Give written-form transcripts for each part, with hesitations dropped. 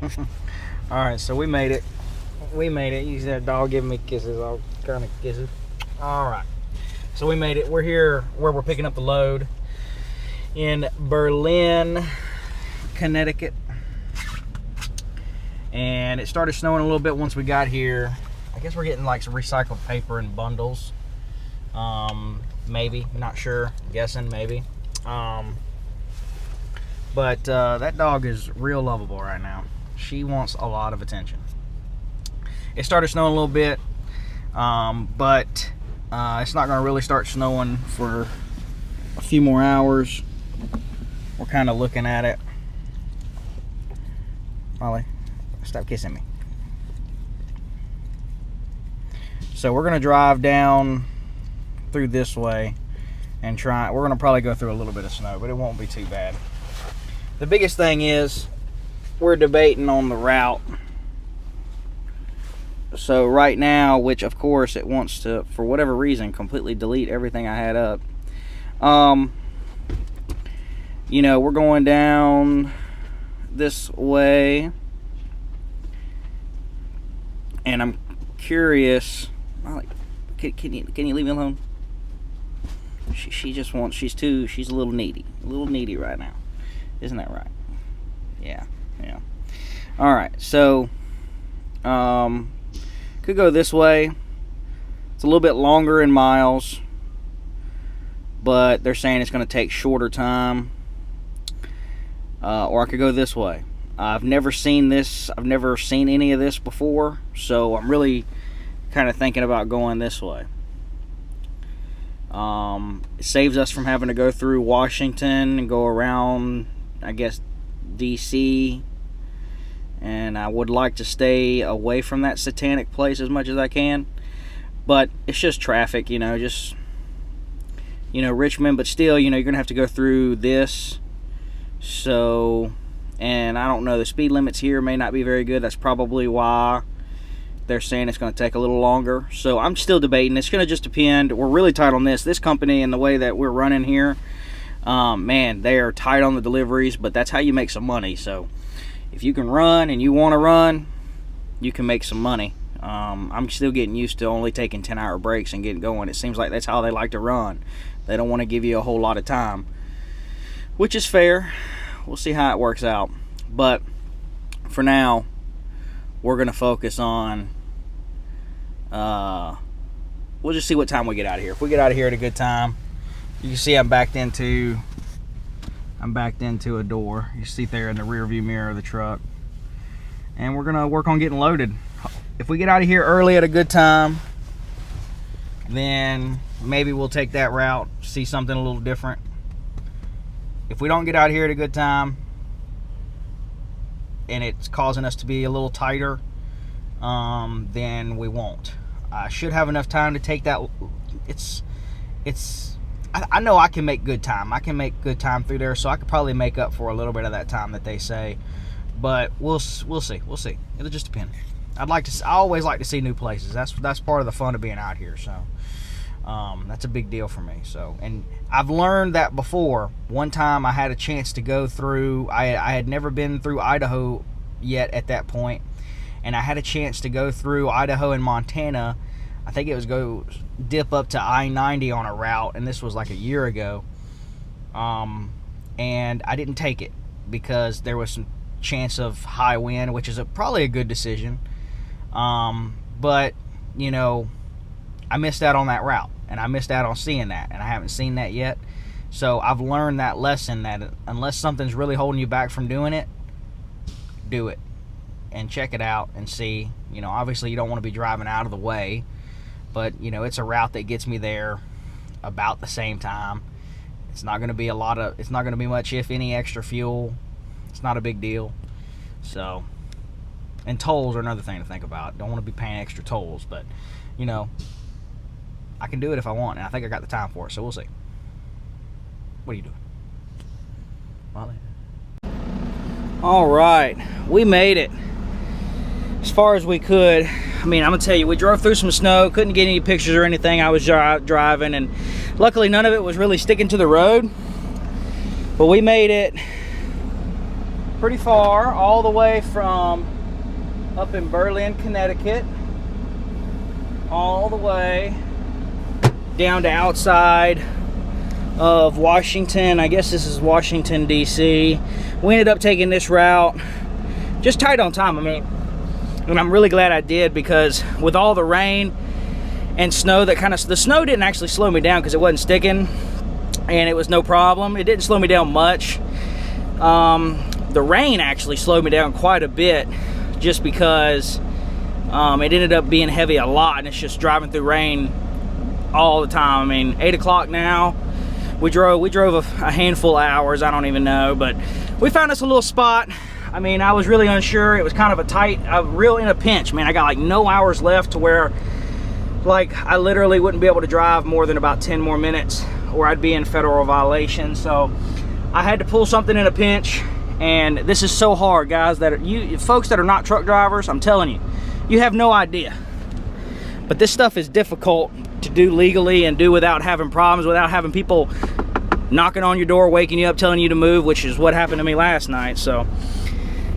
All right, so we made it. We made it. You see that dog giving me kisses, all kind of kisses. All right, so we made it. We're here where we're picking up the load in Berlin, Connecticut. And it started snowing a little bit once we got here. I guess we're getting like some recycled paper in bundles. Maybe, not sure. I'm guessing maybe. But that dog is real lovable right now. She wants a lot of attention. It started snowing a little bit, but it's not going to really start snowing for a few more hours. We're kind of looking at it. Molly, stop kissing me. So we're going to drive down through this way and try. We're going to probably go through a little bit of snow, but it won't be too bad. The biggest thing is we're debating on the route. So right now, which of course it wants to, for whatever reason, completely delete everything I had up. You know, we're going down this way, and I'm curious. Can you leave me alone? She just wants. She's a little needy right now. Isn't that right? Yeah. All right, so could go this way. It's a little bit longer in miles, but they're saying it's going to take shorter time. Or I could go this way. I've never seen this. I've never seen any of this before, so I'm really kind of thinking about going this way. It saves us from having to go through Washington and go around, I guess, DC. And I would like to stay away from that satanic place as much as I can. But it's just traffic, you know, Richmond. But still, you're going to have to go through this. So, and I don't know, the speed limits here may not be very good. That's probably why they're saying it's going to take a little longer. So I'm still debating. It's going to just depend. We're really tight on this company and the way that we're running here. Man, they are tight on the deliveries, but that's how you make some money. So if you can run and you want to run, you can make some money. I'm still getting used to only taking 10-hour breaks and getting going. It seems like that's how they like to run. They don't want to give you a whole lot of time, which is fair. We'll see how it works out. But for now, we're going to focus on, we'll just see what time we get out of here. If we get out of here at a good time, you can see I'm backed into a door. You see there in the rear view mirror of the truck. And we're going to work on getting loaded. If we get out of here early at a good time, then maybe we'll take that route, see something a little different. If we don't get out here at a good time and it's causing us to be a little tighter, then we won't. I should have enough time to take that. I know I can make good time. I can make good time through there, so I could probably make up for a little bit of that time that they say. But we'll see. It'll just depend. I always like to see new places. That's part of the fun of being out here. So that's a big deal for me. So, and I've learned that before. One time I had a chance to go through. I had never been through Idaho yet at that point, and I had a chance to go through Idaho and Montana. I think it was go dip up to I-90 on a route, and this was like a year ago. And I didn't take it because there was some chance of high wind, which is probably a good decision. But I missed out on that route, and I missed out on seeing that, and I haven't seen that yet. So I've learned that lesson, that unless something's really holding you back from doing it, do it and check it out and see. Obviously you don't want to be driving out of the way, but it's a route that gets me there about the same time. It's not going to be it's not going to be much, if any, extra fuel. It's not a big deal. So, and tolls are another thing to think about. Don't want to be paying extra tolls, but I can do it if I want, and I think I got the time for it, so we'll see. What are you doing? Molly? All right, we made it as far as we could. I mean, I'm gonna tell you, we drove through some snow, couldn't get any pictures or anything. I was driving, and luckily none of it was really sticking to the road, but we made it pretty far, all the way from up in Berlin, Connecticut, all the way down to outside of Washington. I guess this is Washington, D.C. We ended up taking this route just tight on time. I mean, and I'm really glad I did, because with all the rain and snow, the snow didn't actually slow me down because it wasn't sticking, and it was no problem. It didn't slow me down much. The rain actually slowed me down quite a bit, just because it ended up being heavy a lot, and it's just driving through rain all the time. I mean, 8 o'clock now. We drove a handful of hours, I don't even know, but we found us a little spot. I mean, I was really unsure. It was kind of a tight, real in a pinch, man. I got like no hours left to where, like, I literally wouldn't be able to drive more than about 10 more minutes, or I'd be in federal violation. So I had to pull something in a pinch, and this is so hard, guys, that you folks that are not truck drivers, I'm telling you, you have no idea. But this stuff is difficult to do legally and do without having problems, without having people knocking on your door, waking you up, telling you to move, which is what happened to me last night. So,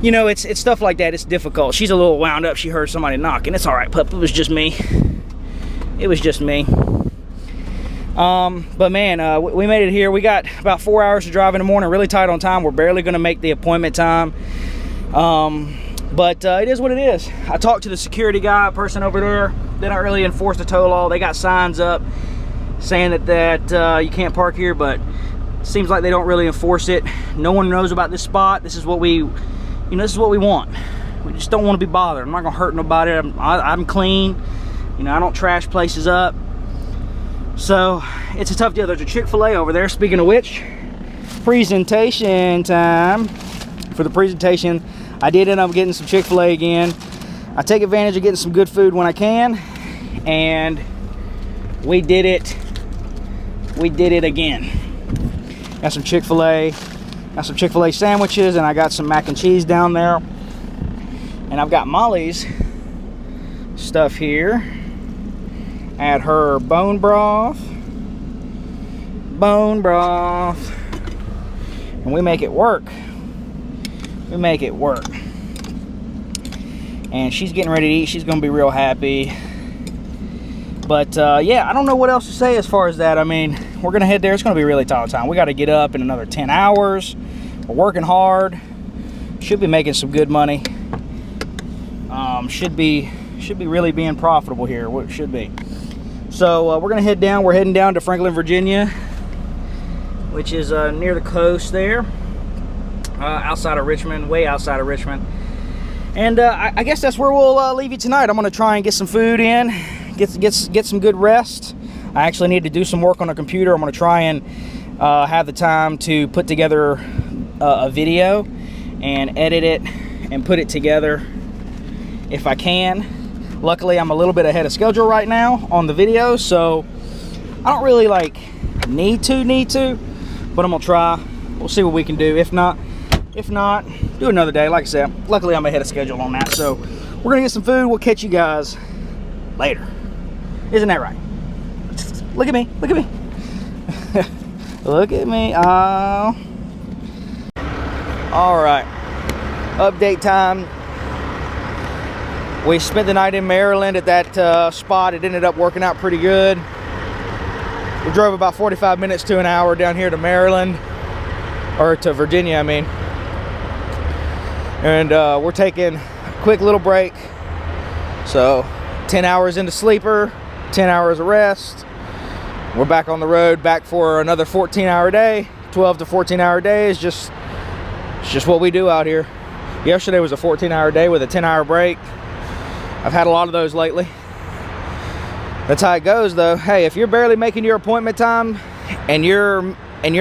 you know, it's stuff like that. It's difficult. She's a little wound up. She heard somebody knocking. It's all right, pup. It was just me. It was just me. But man, we made it here. We got about 4 hours to drive in the morning, really tight on time. We're barely going to make the appointment time. But it is what it is. I talked to the security guy, person over there. They don't really enforce the tow law. They got signs up saying that you can't park here, but it seems like they don't really enforce it. No one knows about this spot. This is what we, this is what we want. We just don't want to be bothered. I'm not gonna hurt nobody. I'm clean. I don't trash places up. So it's a tough deal. There's a Chick-fil-A over there. Speaking of which, presentation time. For the presentation, I did end up getting some Chick-fil-A again. I take advantage of getting some good food when I can, and we did it. We did it again. Got some Chick-fil-A. Got some Chick-fil-A sandwiches, and I got some mac and cheese down there. And I've got Molly's stuff here. Add her bone broth. Bone broth. And we make it work. We make it work. And she's getting ready to eat. She's gonna be real happy. But yeah, I don't know what else to say as far as that. I mean, we're gonna head there. It's gonna be really tight time. We got to get up in another 10 hours. We're working hard. Should be making some good money. Should be really being profitable here. What it should be. So we're gonna head down. We're heading down to Franklin, Virginia, which is near the coast there, outside of Richmond, way outside of Richmond. And I guess that's where we'll leave you tonight. I'm gonna try and get some food in, get some good rest. I actually need to do some work on the computer. I'm gonna try and have the time to put together a video and edit it and put it together if I can. Luckily, I'm a little bit ahead of schedule right now on the video, so I don't really need to, but I'm gonna try. We'll see what we can do. If not, do another day. Like I said, luckily I'm ahead of schedule on that. So we're gonna get some food. We'll catch you guys later. Isn't that right? Look at me. Look at me. Look at me. Oh. All right. Update time. We spent the night in Maryland at that spot. It ended up working out pretty good. We drove about 45 minutes to an hour down here to Maryland, or to Virginia, I mean. And we're taking a quick little break. So 10 hours into sleeper, 10 hours of rest. We're back on the road, back for another 14-hour day. 12 to 14-hour days. It's just what we do out here. Yesterday was a 14-hour day with a 10-hour break. I've had a lot of those lately. That's how it goes, though. Hey, if you're barely making your appointment time and you're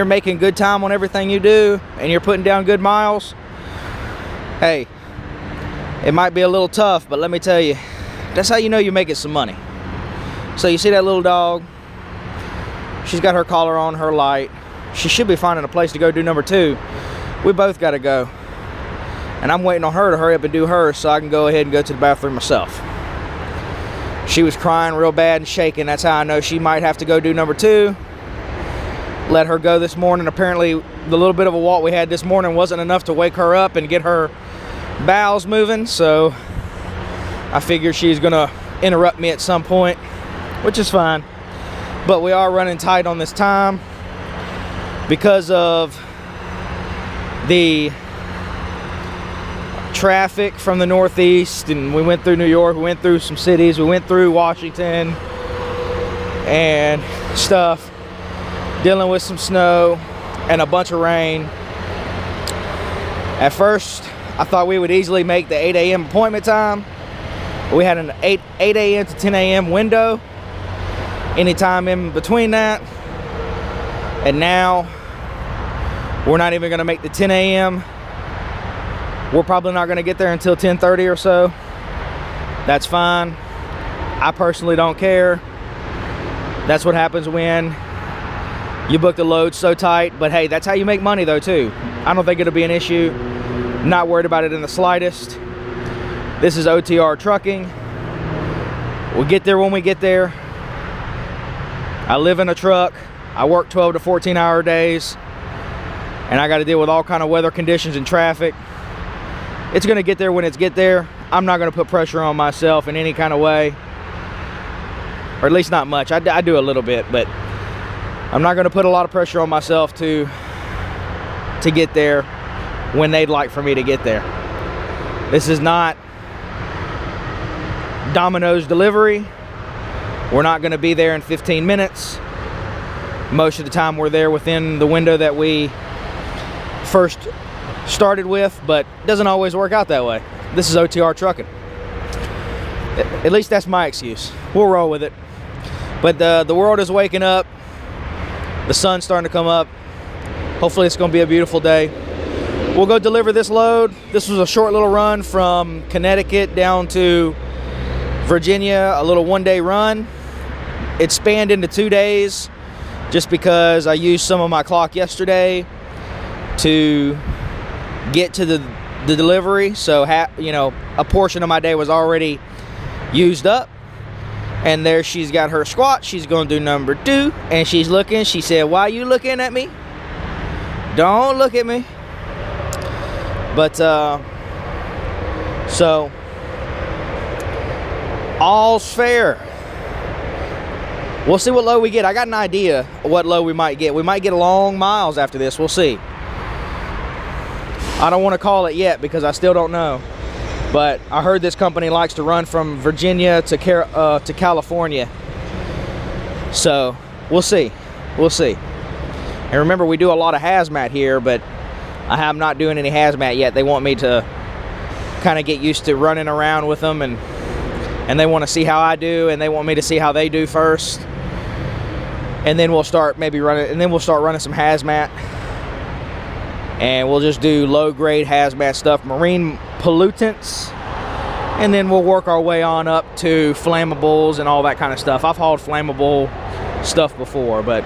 making good time on everything you do and you're putting down good miles, hey, it might be a little tough, but let me tell you, that's how you know you're making some money. So you see that little dog? She's got her collar on, her light. She should be finding a place to go do number 2. We both got to go. And I'm waiting on her to hurry up and do hers so I can go ahead and go to the bathroom myself. She was crying real bad and shaking. That's how I know she might have to go do number 2. let her go this morning. Apparently the little bit of a walk we had this morning wasn't enough to wake her up and get her bowels moving, so I figure she's gonna interrupt me at some point, which is fine. But we are running tight on this time because of the traffic from the Northeast, and we went through New York, we went through some cities, we went through Washington and stuff, dealing with some snow and a bunch of rain. At first I thought we would easily make the 8 a.m. appointment time. We had an 8 a.m. to 10 a.m. window, anytime in between that, and now we're not even going to make the 10 a.m. We're probably not going to get there until 10:30 or so. That's fine. I personally don't care. That's what happens when you book the load so tight. But hey, that's how you make money though too. I don't think it'll be an issue. Not worried about it in the slightest. This is OTR Trucking. We'll get there when we get there. I live in a truck. I work 12 to 14 hour days, and I got to deal with all kind of weather conditions and traffic. It's going to get there when it's get there. I'm not going to put pressure on myself in any kind of way, or at least not much. I do a little bit, but I'm not going to put a lot of pressure on myself to get there when they'd like for me to get there. This is not Domino's delivery. We're not going to be there in 15 minutes. Most of the time we're there within the window that we first started with, but it doesn't always work out that way. This is OTR Trucking. At least that's my excuse. We'll roll with it. But the world is waking up. The sun's starting to come up. Hopefully it's going to be a beautiful day. We'll go deliver this load. This was a short little run from Connecticut down to Virginia, a little one-day run. It spanned into 2 days just because I used some of my clock yesterday to get to the delivery. So a portion of my day was already used up. And there she's got her squat. She's going to do number 2, and she's looking. She said, "Why you looking at me? Don't look at me." But so all's fair. We'll see what load we get. I got an idea of what load we might get. We might get long miles after this. We'll see. I don't want to call it yet because I still don't know. But I heard this company likes to run from Virginia to California. So we'll see. We'll see. And remember, we do a lot of hazmat here, but I am not doing any hazmat yet. They want me to kind of get used to running around with them, and they want to see how I do, and they want me to see how they do first. And then we'll start maybe running, and then we'll start running some hazmat. And we'll just do low-grade hazmat stuff, marine pollutants, and then we'll work our way on up to flammables and all that kind of stuff. I've hauled flammable stuff before, but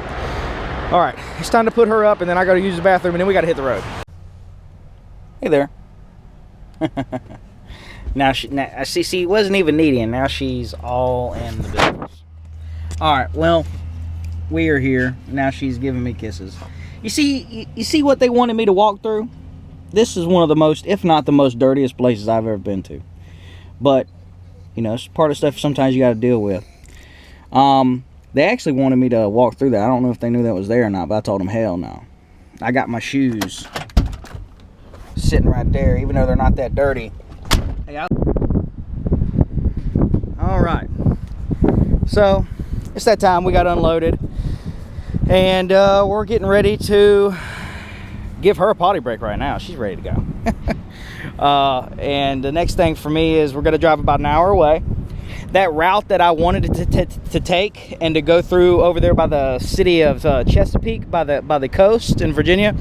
all right, it's time to put her up, and then I got to use the bathroom, and then we got to hit the road. Hey there. Now she wasn't even needing, and now she's all in the business. All right, well, we are here. Now she's giving me kisses. You see what they wanted me to walk through? This is one of the most, if not the most dirtiest places I've ever been to. But, it's part of stuff sometimes you got to deal with. They actually wanted me to walk through that. I don't know if they knew that was there or not, but I told them hell no. I got my shoes sitting right there, even though they're not that dirty. Hey, all right. So, it's that time. We got unloaded. And we're getting ready to give her a potty break right now. She's ready to go. And the next thing for me is we're going to drive about an hour away. That route that I wanted to take and to go through over there by the city of Chesapeake, by the coast in Virginia.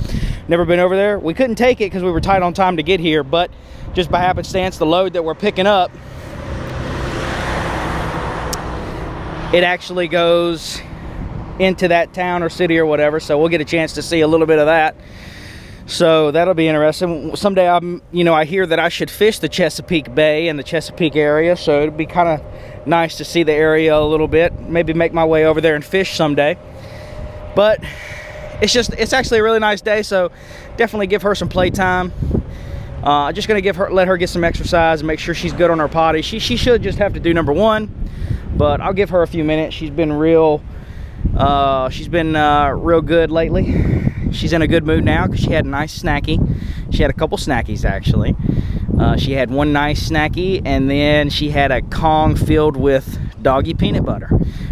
Never been over there. We couldn't take it because we were tight on time to get here, but just by happenstance, the load that we're picking up, it actually goes into that town or city or whatever, so we'll get a chance to see a little bit of that. So that'll be interesting. Someday I hear that I should fish the Chesapeake Bay and the Chesapeake area, so it'd be kind of nice to see the area a little bit. Maybe make my way over there and fish someday. But it's actually a really nice day, so definitely give her some playtime. Just gonna let her get some exercise and make sure she's good on her potty. She should just have to do number 1, but I'll give her a few minutes. She's been real good lately. She's in a good mood now because she had a nice snacky. She had a couple snackies actually. She had one nice snacky, and then she had a Kong filled with doggy peanut butter,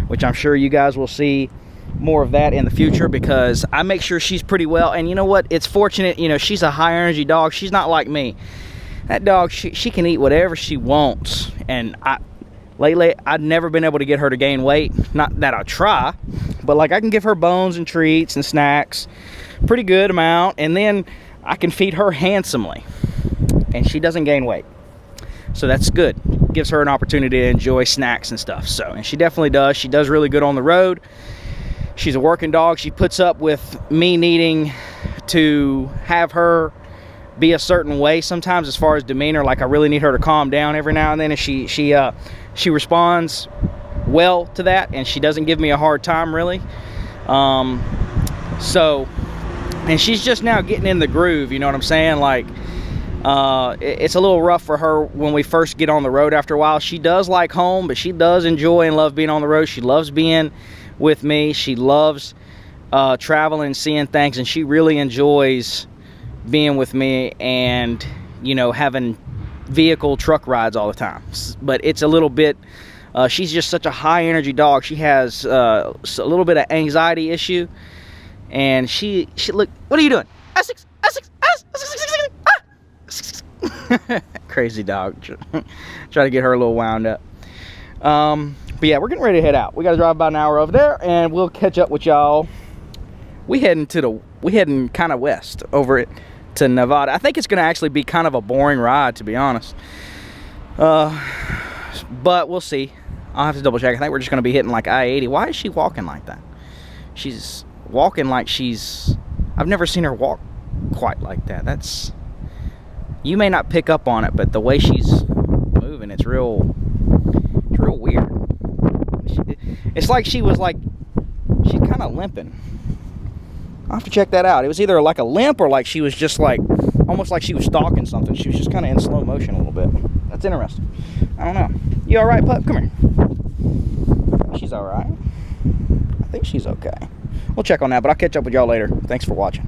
which I'm sure you guys will see more of that in the future, because I make sure she's pretty well. And you know what, it's fortunate, you know, she's a high energy dog. She's not like me. That dog, she can eat whatever she wants, and lately I've never been able to get her to gain weight. Not that I try, but like I can give her bones and treats and snacks, pretty good amount, and then I can feed her handsomely and she doesn't gain weight, so that's good. Gives her an opportunity to enjoy snacks and stuff. So, and she definitely does. She does really good on the road. She's a working dog. She puts up with me needing to have her be a certain way sometimes as far as demeanor. Like I really need her to calm down every now and then, and she responds well to that, and she doesn't give me a hard time really. So, and she's just now getting in the groove, you know what I'm saying? Like it's a little rough for her when we first get on the road. After a while, she does like home, but she does enjoy and love being on the road. She loves being with me. She loves traveling and seeing things, and she really enjoys being with me and, you know, having vehicle truck rides all the time. But it's a little bit she's just such a high energy dog. She has a little bit of anxiety issue, and she look, what are you doing? Essex. Crazy dog. Try to get her a little wound up. But yeah, we're getting ready to head out. We got to drive about an hour over there, and we'll catch up with y'all. We heading kind of west over it to Nevada. I think it's going to actually be kind of a boring ride, to be honest. But we'll see. I'll have to double check. I think we're just going to be hitting like I-80. Why is she walking like that? She's walking like I've never seen her walk quite like that. You may not pick up on it, but the way she's moving, it's real weird. It's like she's kind of limping. I'll have to check that out. It was either like a limp or like she was just like, almost like she was stalking something. She was just kind of in slow motion a little bit. That's interesting. I don't know. You all right, pup? Come here. She's all right. I think she's okay. We'll check on that, but I'll catch up with y'all later. Thanks for watching.